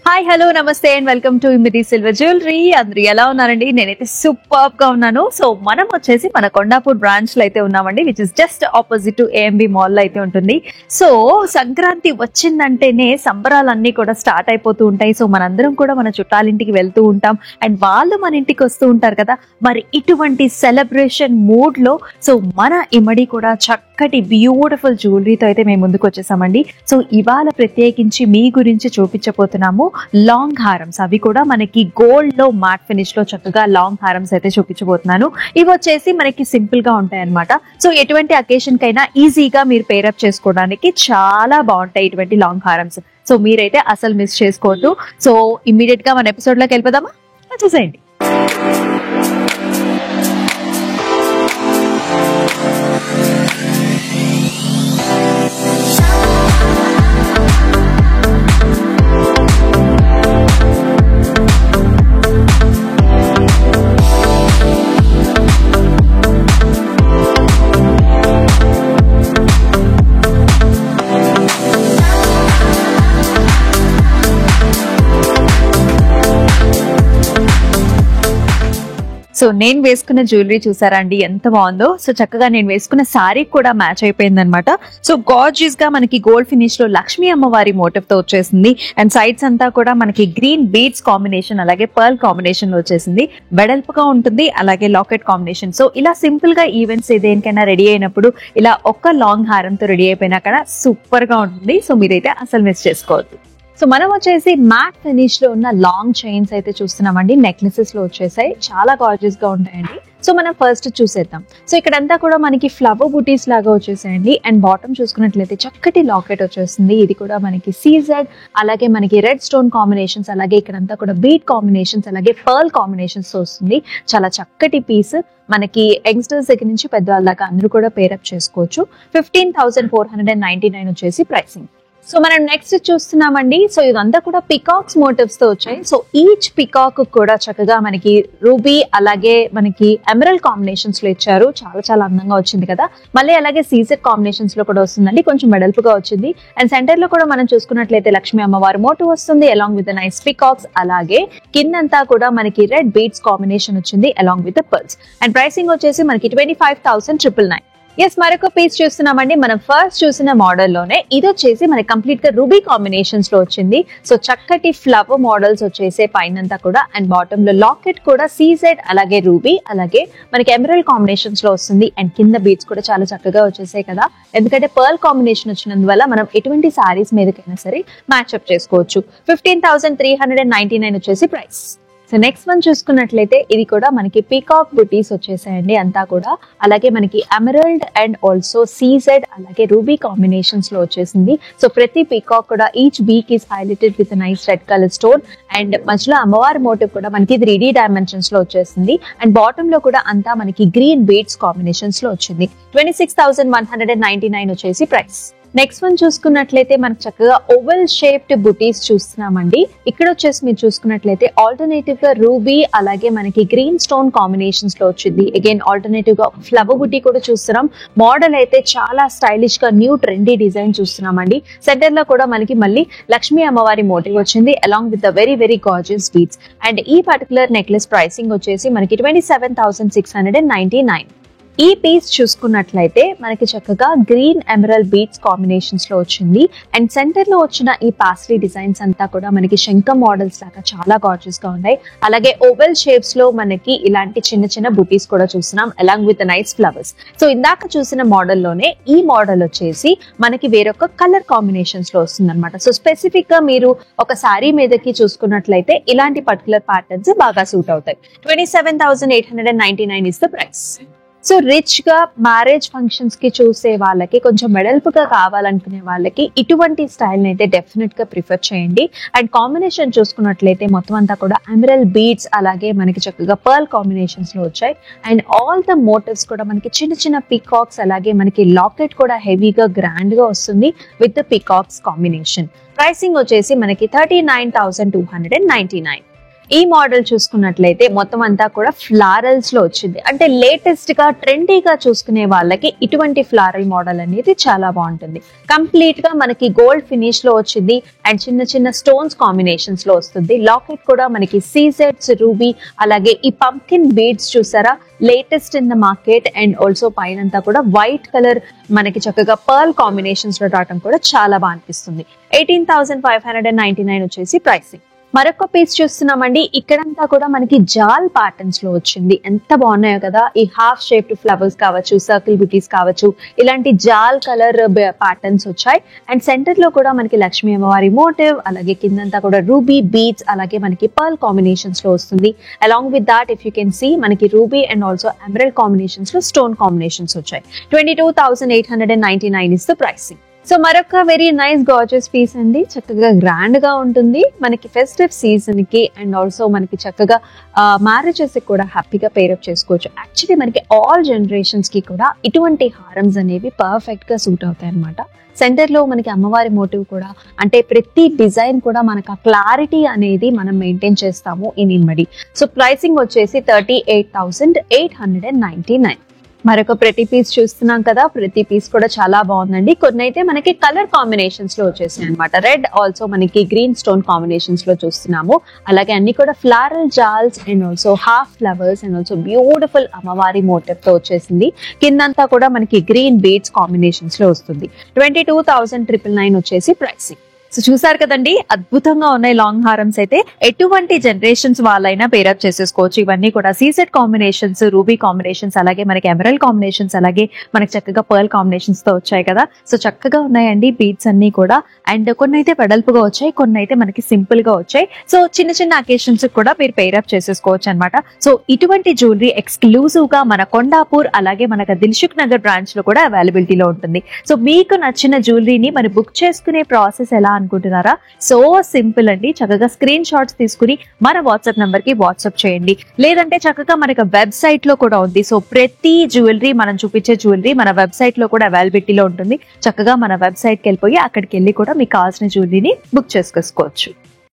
Hi hello namaste and welcome to Imiti silver jewellery. అందరూ ఎలా ఉన్నారండి? నేనైతే సూపర్ గా ఉన్నాను. సో మనం వచ్చేసి మన కొండాపూర్ బ్రాంచ్ లో అయితే ఉన్నామండి, which is just opposite to AMB mall లో అయితే ఉంటుంది. సో సంక్రాంతి వచ్చిందంటేనే సంబరాలన్నీ కూడా స్టార్ట్ అయిపోతూ ఉంటాయి. సో మనందరం కూడా మన చుట్టాలింటికి వెళ్తూ ఉంటాం అండ్ వాళ్ళు మన ఇంటికి వస్తూ ఉంటారు కదా. మరి ఇటువంటి సెలబ్రేషన్ మూడ్ లో సో మన ఇమడి కూడా చక్కటి బ్యూటిఫుల్ జ్యువెలరీతో అయితే మేము ముందుకు వచ్చేసామండి. సో ఇవాళ ప్రత్యేకించి మీ గురించి చూపించబోతున్నాము లాంగ్ హారమ్స్. అవి కూడా మనకి గోల్డ్ లో మ్యాట్ ఫినిష్ లో చక్కగా లాంగ్ హారమ్స్ అయితే చూపించబోతున్నాను. ఇవి వచ్చేసి మనకి సింపుల్ గా ఉంటాయి అనమాట. సో ఎటువంటి అకేషన్ కైనా ఈజీగా మీరు పేరప్ చేసుకోవడానికి చాలా బాగుంటాయి ఇటువంటి లాంగ్ హారమ్స్. సో మీరైతే అసలు మిస్ చేసుకోవద్దు. సో ఇమ్మీడియట్ గా మన ఎపిసోడ్ లోకి వెళ్ళిపోదామా? చూసేయండి. సో నేను వేసుకున్న జ్యువెలరీ చూసారా అండి, ఎంత బాగుందో. సో చక్కగా నేను వేసుకున్న శారీ కూడా మ్యాచ్ అయిపోయింది అనమాట. సో గార్జియస్ గా మనకి గోల్డ్ ఫినిష్ లో లక్ష్మీ అమ్మవారి మోటివ్ తో వచ్చేసింది. అండ్ సైడ్స్ అంతా కూడా మనకి గ్రీన్ బీడ్స్ కాంబినేషన్ అలాగే పర్ల్ కాంబినేషన్ లో వచ్చేసింది. వెడల్పుగా ఉంటుంది, అలాగే లాకెట్ కాంబినేషన్. సో ఇలా సింపుల్ గా ఈవెంట్స్ దేనికైనా రెడీ అయినప్పుడు ఇలా ఒక్క లాంగ్ హారంతో రెడీ అయిపోయినా కూడా సూపర్ గా ఉంటుంది. సో మీరైతే అసలు మిస్ చేసుకోవద్దు. సో మనం వచ్చేసి మ్యాట్ ఫినిష్ లో ఉన్న లాంగ్ చైన్స్ అయితే చూస్తున్నామండి. నెక్లెసెస్ లో వచ్చేసాయి, చాలా గార్జియస్ గా ఉంటాయండి. సో మనం ఫస్ట్ చూసేద్దాం. సో ఇక్కడంతా కూడా మనకి ఫ్లవర్ బుటీస్ లాగా వచ్చేసాయండి. అండ్ బాటమ్ చూసుకున్నట్లయితే చక్కటి లాకెట్ వచ్చేస్తుంది. ఇది కూడా మనకి సీజెడ్, అలాగే మనకి రెడ్ స్టోన్ కాంబినేషన్స్, అలాగే ఇక్కడంతా కూడా బీట్ కాంబినేషన్స్, అలాగే పర్ల్ కాంబినేషన్స్ వస్తుంది. చాలా చక్కటి పీస్. మనకి యంగ్స్టర్స్ దగ్గర నుంచి పెద్దవాళ్ళ దాకా అందరూ కూడా పేరప్ చేసుకోవచ్చు. 15,499 వచ్చేసి ప్రైసింగ్. సో మనం నెక్స్ట్ చూస్తున్నామండి. సో ఇదంతా కూడా పికాక్స్ మోటివ్స్ తో వచ్చాయి. సో ఈచ్ పికాక్ కూడా చక్కగా మనకి రూబీ అలాగే మనకి ఎమరల్డ్ కాంబినేషన్స్ లో ఇచ్చారు. చాలా చాలా అందంగా వచ్చింది కదా. మళ్ళీ అలాగే సీజెడ్ కాంబినేషన్స్ లో కూడా వస్తుందండి, కొంచెం వెడల్పుగా వచ్చింది. అండ్ సెంటర్ లో కూడా మనం చూసుకున్నట్లయితే లక్ష్మీ అమ్మవారి మోటివ్ వస్తుంది అలాంగ్ విత్ నైస్ పికాక్స్. అలాగే కిందంతా కూడా మనకి రెడ్ బీడ్స్ కాంబినేషన్ వచ్చింది along with pearls. And pricing వచ్చేసి మనకి 25,999. ఎస్, మరొక పీస్ చూస్తున్నామండి. మనం ఫస్ట్ చూసిన మోడల్ లోనే ఇది వచ్చేసి మనకి కంప్లీట్ గా రూబీ కాంబినేషన్స్ లో వచ్చింది. సో చక్కటి ఫ్లవర్ మోడల్స్ వచ్చేసే పైనంతా కూడా. అండ్ బాటమ్ లో లాకెట్ కూడా సీజెడ్ అలాగే రూబీ అలాగే మనకి ఎమరల్డ్ కాంబినేషన్స్ లో వస్తుంది. అండ్ కింద బీడ్స్ కూడా చాలా చక్కగా వచ్చేసాయి కదా. ఎందుకంటే పర్ల్ కాంబినేషన్ వచ్చినందువల్ల మనం ఎటువంటి సారీస్ మీదకైనా సరే మ్యాచ్అప్ చేసుకోవచ్చు. 15,399 వచ్చేసి ప్రైస్. సో నెక్స్ట్ వన్ చూసుకున్నట్లయితే ఇది కూడా మనకి పీకాక్ బుటీస్ వచ్చేసాయండి అంతా కూడా. అలాగే మనకి ఎమరల్డ్ అండ్ ఆల్సో సీజెడ్ అలాగే రూబీ కాంబినేషన్స్ లో వచ్చేసింది. సో ప్రతి పీకాక్ కూడా each beak is highlighted with nice red colour stone. And మధ్యలో అమ్మవారి మోటివ్ కూడా మనకి 3D డైమెన్షన్స్ లో వచ్చేసింది. అండ్ బాటమ్ లో కూడా అంతా మనకి గ్రీన్ బీడ్స్ కాంబినేషన్స్ లో వచ్చింది. 26,199 వచ్చేసి ప్రైస్. నెక్స్ట్ వన్ చూసుకున్నట్లయితే మనకు చక్కగా ఓవెల్ షేప్డ్ బుటీస్ చూస్తున్నామండి. ఇక్కడ వచ్చేసి మీరు చూసుకున్నట్లయితే ఆల్టర్నేటివ్ గా రూబీ అలాగే మనకి గ్రీన్ స్టోన్ కాంబినేషన్స్ లో వచ్చింది. అగైన్ ఆల్టర్నేటివ్ గా ఫ్లవర్ బుటీ కూడా చూస్తున్నాం. మోడల్ అయితే చాలా స్టైలిష్ గా న్యూ ట్రెండీ డిజైన్ చూస్తున్నామండి. సెంటర్ లో కూడా మనకి మళ్ళీ లక్ష్మీ అమ్మవారి మోటివ్ వచ్చింది along with the very very gorgeous beads. And ఈ పర్టికులర్ నెక్లెస్ ప్రైసింగ్ వచ్చేసి మనకి 27,699. ఈ పీస్ చూసుకున్నట్లయితే మనకి చక్కగా గ్రీన్ ఎమరల్డ్ బీడ్స్ కాంబినేషన్స్ లో వచ్చింది. అండ్ సెంటర్ లో వచ్చిన ఈ పాస్లీ డిజైన్స్ అంతా కూడా మనకి శంఖ మోడల్స్ లాగా చాలా గార్జియస్ గా ఉన్నాయి. అలాగే ఓవెల్ షేప్స్ లో మనకి ఇలాంటి చిన్న చిన్న బుటీస్ కూడా చూస్తున్నాం along with nice flowers. So ఇందాక చూసిన మోడల్ లోనే ఈ మోడల్ వచ్చేసి మనకి వేరొక కలర్ కాంబినేషన్స్ లో వస్తుంది అనమాట. సో స్పెసిఫిక్ గా మీరు ఒక శారీ మీదకి చూసుకున్నట్లయితే ఇలాంటి పర్టికులర్ ప్యాటర్న్స్ బాగా సూట్ అవుతాయి. 27,899 is the price. So rich గా మ్యారేజ్ ఫంక్షన్స్ కి చూసే వాళ్ళకి, కొంచెం వెడల్పుగా కావాలనుకునే వాళ్ళకి ఇటువంటి స్టైల్ అయితే డెఫినెట్ గా ప్రిఫర్ చేయండి. అండ్ కాంబినేషన్ చూసుకున్నట్లయితే మొత్తం అంతా కూడా ఎమరల్డ్ బీడ్స్ అలాగే మనకి చక్కగా పర్ల్ కాంబినేషన్స్ లో వచ్చాయి. అండ్ ఆల్ ద మోటివ్స్ కూడా మనకి చిన్న చిన్న పికాక్స్ అలాగే మనకి లాకెట్ కూడా హెవీగా గ్రాండ్ గా వస్తుంది with the peacocks combination. Pricing వచ్చేసి మనకి 39,299. ఈ మోడల్ చూసుకున్నట్లయితే మొత్తం అంతా కూడా ఫ్లారల్స్ లో వచ్చింది. అంటే లేటెస్ట్ గా ట్రెండీగా చూసుకునే వాళ్ళకి ఇటువంటి ఫ్లారల్ మోడల్ అనేది చాలా బాగుంటుంది. కంప్లీట్ గా మనకి గోల్డ్ ఫినిష్ లో వచ్చింది అండ్ చిన్న చిన్న స్టోన్స్ కాంబినేషన్స్ లో వస్తుంది. లాకెట్ కూడా మనకి సీజెడ్స్, రూబీ, అలాగే ఈ పంకిన్ బీడ్స్ చూసారా, latest in the market. And also పైనంతా కూడా వైట్ కలర్ మనకి చక్కగా పర్ల్ కాంబినేషన్స్ లో రావడం కూడా చాలా బాగా అనిపిస్తుంది. 18,599 వచ్చేసి ప్రైసింగ్. మరొక పీస్ చూస్తున్నామండి. ఇక్కడంతా కూడా మనకి జాల్ ప్యాటర్న్స్ లో వచ్చింది. ఎంత బాగున్నాయో కదా. ఈ హాఫ్ షేప్డ్ ఫ్లవర్స్ కావచ్చు, సర్కిల్ బుటీస్ కావచ్చు, ఇలాంటి జాల్ కలర్ ప్యాటర్న్స్ వచ్చాయి. అండ్ సెంటర్ లో కూడా మనకి లక్ష్మీ అమ్మవారి మోటివ్, అలాగే కిందంతా కూడా రూబీ బీడ్స్, అలాగే మనకి పర్ల్ కాంబినేషన్స్ లో వస్తుంది. Along with that if you can see మనకి ruby and also emerald combinations లో స్టోన్ కాంబినేషన్స్ వచ్చాయి. 22,899 ఇస్ ద ప్రైసింగ్. సో మరొక వెరీ నైస్ గార్జియస్ పీస్ అండి. చక్కగా గ్రాండ్ గా ఉంటుంది. మనకి ఫెస్టివ్ సీజన్ కి అండ్ ఆల్సో మనకి చక్కగా మ్యారేజెస్ కి కూడా హ్యాపీగా పేరప్ చేసుకోవచ్చు. యాక్చువల్లీ మనకి ఆల్ జనరేషన్స్ కి కూడా ఇటువంటి హారమ్స్ అనేవి పర్ఫెక్ట్ గా సూట్ అవుతాయి అనమాట. సెంటర్ లో మనకి అమ్మవారి మోటివ్ కూడా, అంటే ప్రతి డిజైన్ కూడా మనకు ఆ క్లారిటీ అనేది మనం మెయింటైన్ చేస్తాము ఇన్ ఇన్మడి. సో ప్రైసింగ్ వచ్చేసి 38,899. మరొక ప్రతి పీస్ చూస్తున్నాం కదా. ప్రతి పీస్ కూడా చాలా బాగుందండి. కొన్ని అయితే మనకి కలర్ కాంబినేషన్స్ లో వచ్చేసాయి అనమాట. రెడ్, ఆల్సో మనకి గ్రీన్ స్టోన్ కాంబినేషన్స్ లో చూస్తున్నాము. అలాగే అన్ని కూడా ఫ్లారల్ జాల్స్ and also half flowers and also beautiful అమ్మవారి మోటివ్ తో వచ్చేసింది. కిందంతా కూడా మనకి గ్రీన్ బీడ్స్ కాంబినేషన్స్ లో వస్తుంది. 22,999 వచ్చేసి ప్రైసింగ్. సో చూసారు కదండి, అద్భుతంగా ఉన్నాయి లాంగ్ హారమ్స్ అయితే. ఎటువంటి జనరేషన్స్ వాళ్ళైనా పేరప్ చేసేసుకోవచ్చు. ఇవన్నీ కూడా సీసెట్ కాంబినేషన్స్, రూబీ కాంబినేషన్స్, అలాగే మనకి ఎమరల్డ్ కాంబినేషన్స్, అలాగే మనకి చక్కగా పర్ల్ కాంబినేషన్స్ తో వచ్చాయి కదా. సో చక్కగా ఉన్నాయండి బీడ్స్ అన్ని కూడా. అండ్ కొన్ని అయితే వెడల్పుగా వచ్చాయి, కొన్ని అయితే మనకి సింపుల్ గా వచ్చాయి. సో చిన్న చిన్న అకేషన్స్ కూడా మీరు పేరప్ చేసేసుకోవచ్చు అనమాట. సో ఇటువంటి జ్యువెలరీ ఎక్స్క్లూజివ్ గా మన కొండాపూర్, అలాగే మనకు దిల్సుఖ్ నగర్ బ్రాంచ్ లో కూడా అవైలబిలిటీలో ఉంటుంది. సో మీకు నచ్చిన జ్యువెలరీని మరి బుక్ చేసుకునే ప్రాసెస్ ఎలా అనుకుంటున్నారా? సో సింపుల్ అండి. చక్కగా స్క్రీన్ షాట్స్ తీసుకుని మన వాట్సాప్ నంబర్ కి వాట్సాప్ చేయండి. లేదంటే చక్కగా మనకి వెబ్సైట్ లో కూడా ఉంది. సో ప్రతి జ్యువెలరీ, మనం చూపించే జ్యువెలరీ మన వెబ్సైట్ లో కూడా అవైలబిలిటీలో ఉంటుంది. చక్కగా మన వెబ్సైట్ కి వెళ్ళిపోయి అక్కడికి వెళ్ళి కూడా మీకు కావాల్సిన జ్యువెలరీని బుక్ చేసుకోవచ్చు.